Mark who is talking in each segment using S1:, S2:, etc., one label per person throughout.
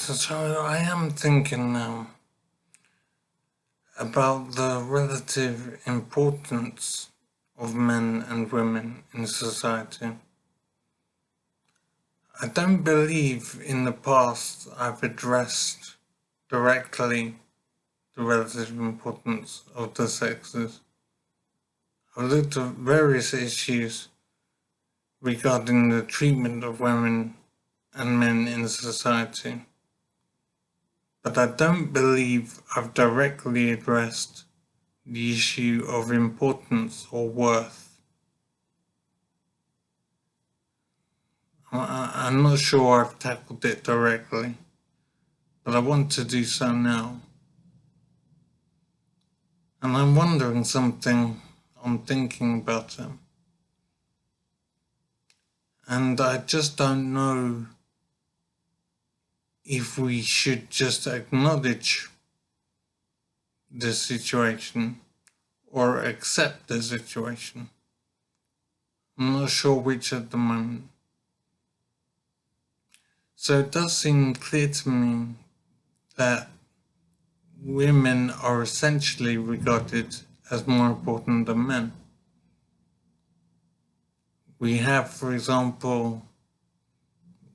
S1: So I am thinking now about the relative importance of men and women in society. I don't believe in the past I've addressed directly the relative importance of the sexes. I've looked at various issues regarding the treatment of women and men in society, but I don't believe I've directly addressed the issue of importance or worth. I'm not sure I've tackled it directly, but I want to do so now. And I'm wondering something, I'm thinking about it. And I just don't know if we should just acknowledge the situation or accept the situation. I'm not sure which at the moment. So it does seem clear to me that women are essentially regarded as more important than men. We have, for example,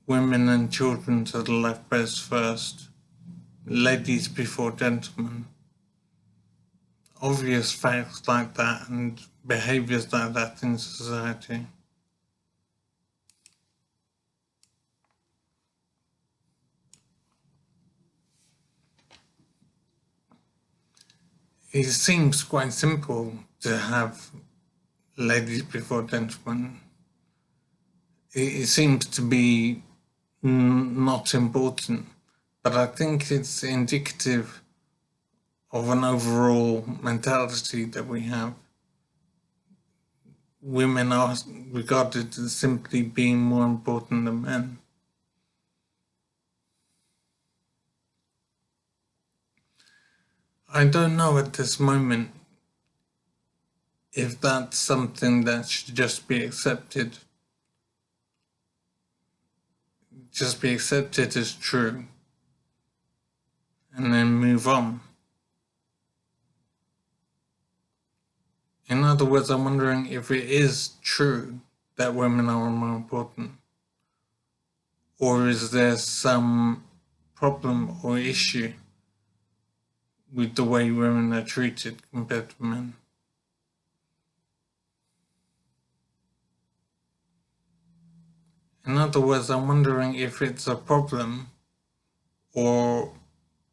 S1: women and children to the life bears first, ladies before gentlemen. Obvious facts like that and behaviours like that in society. It seems quite simple to have ladies before gentlemen. It seems to be not important, but I think it's indicative of an overall mentality that we have. Women are regarded as simply being more important than men. I don't know at this moment if that's something that should just be accepted as true, and then move on. In other words, I'm wondering if it is true that women are more important, or is there some problem or issue with the way women are treated compared to men? In other words, I'm wondering if it's a problem or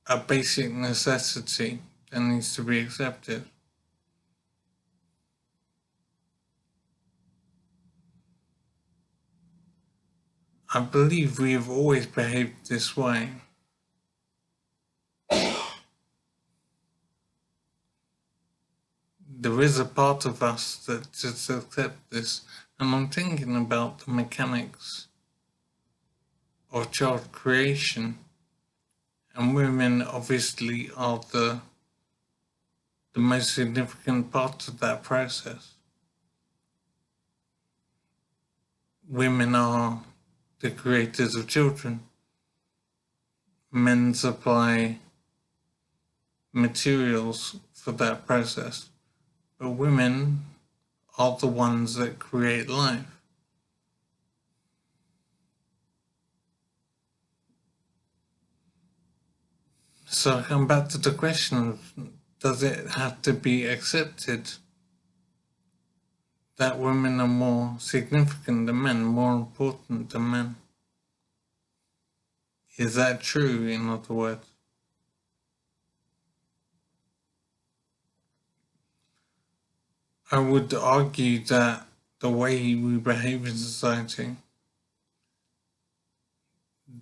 S1: a basic necessity that needs to be accepted. I believe we have always behaved this way. There is a part of us that just accepts this, and I'm thinking about the mechanics of child creation, and women obviously are the most significant part of that process. Women are the creators of children. Men supply materials for that process, but women are the ones that create life. So I come back to the question of, does it have to be accepted that women are more significant than men, more important than men? Is that true, in other words? I would argue that the way we behave in society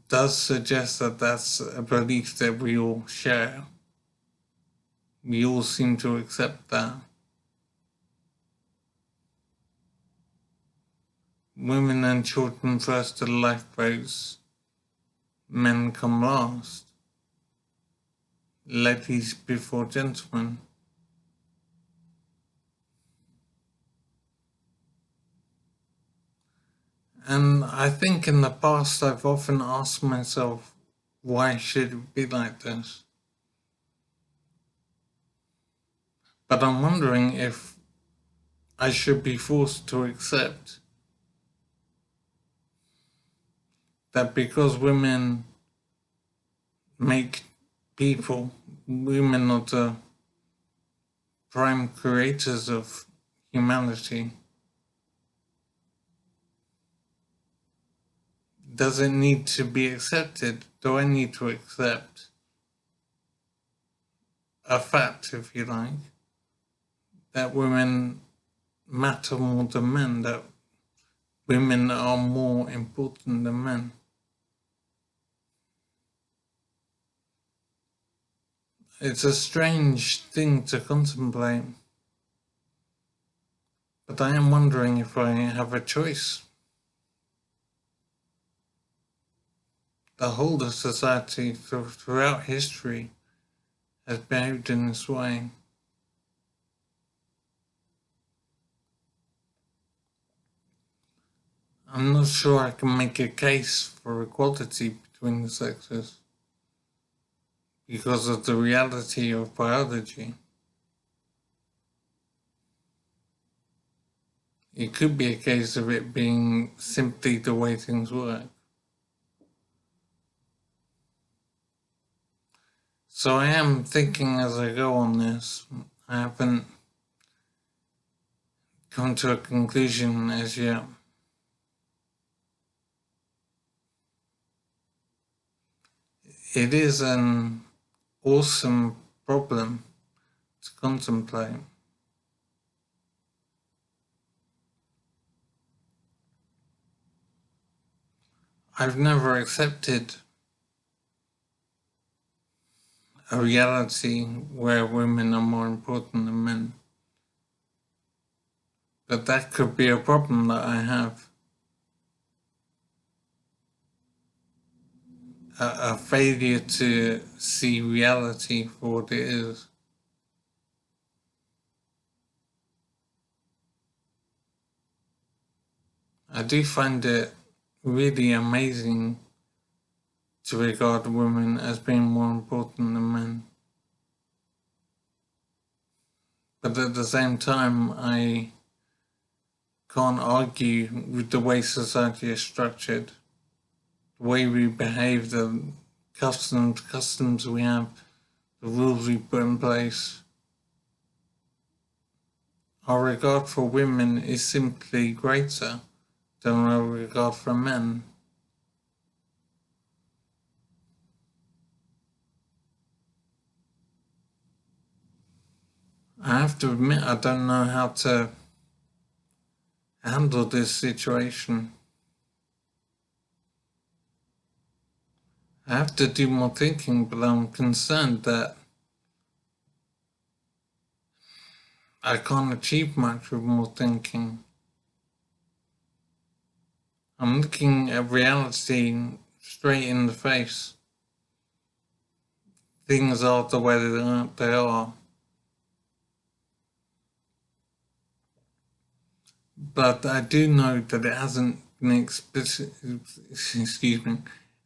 S1: does suggest that that's a belief that we all share. We all seem to accept that. Women and children first to the lifeboats, men come last. Ladies before gentlemen. And I think in the past I've often asked myself why should it be like this? But I'm wondering if I should be forced to accept that because women make people, women are the prime creators of humanity. Does it need to be accepted? Do I need to accept a fact, if you like, that women matter more than men, that women are more important than men? It's a strange thing to contemplate, but I am wondering if I have a choice. The whole of society throughout history has behaved in this way. I'm not sure I can make a case for equality between the sexes because of the reality of biology. It could be a case of it being simply the way things work. So I am thinking as I go on this. I haven't come to a conclusion as yet. It is an awesome problem to contemplate. I've never accepted a reality where women are more important than men. But that could be a problem that I have. A failure to see reality for what it is. I do find it really amazing to regard women as being more important than men. But at the same time, I can't argue with the way society is structured, the way we behave, the customs we have, the rules we put in place. Our regard for women is simply greater than our regard for men. I have to admit, I don't know how to handle this situation. I have to do more thinking, but I'm concerned that I can't achieve much with more thinking. I'm looking at reality straight in the face. Things are the way they are. But I do know that it hasn't been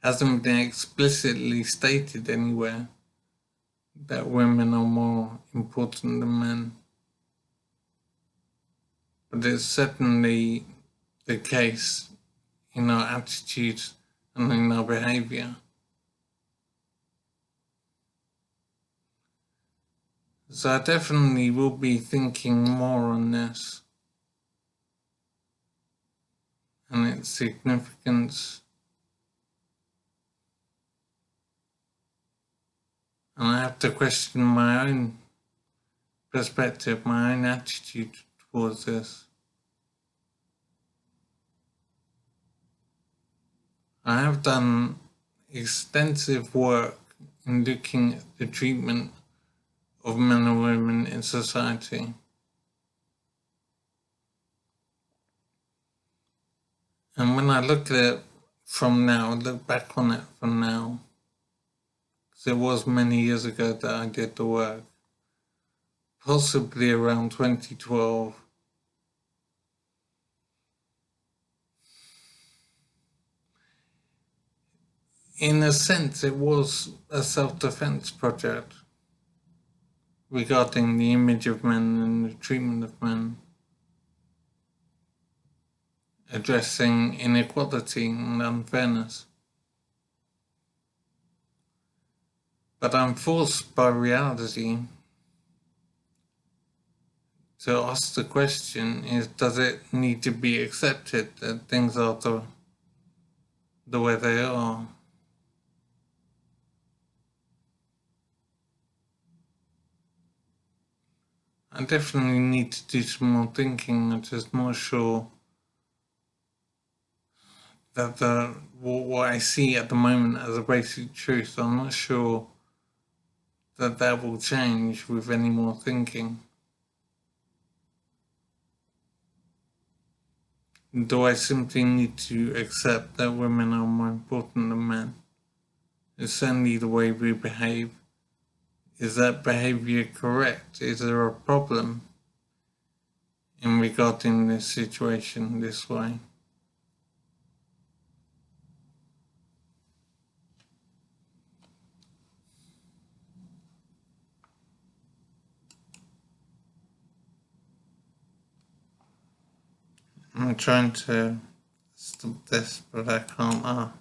S1: hasn't been explicitly stated anywhere that women are more important than men. But it's certainly the case in our attitudes and in our behaviour. So I definitely will be thinking more on this and its significance. And I have to question my own perspective, my own attitude towards this. I have done extensive work in looking at the treatment of men and women in society. And when I look at it from now, look back on it from now, because it was many years ago that I did the work, possibly around 2012, in a sense, it was a self-defense project regarding the image of men and the treatment of men, addressing inequality and unfairness. But I'm forced by reality to ask the question is, does it need to be accepted that things are the way they are? I definitely need to do some more thinking. I'm just not sure that what I see at the moment as a basic truth, I'm not sure that will change with any more thinking. Do I simply need to accept that women are more important than men? It's certainly the way we behave. Is that behavior correct? Is there a problem in regarding this situation this way? I'm trying to stop this, but I can't.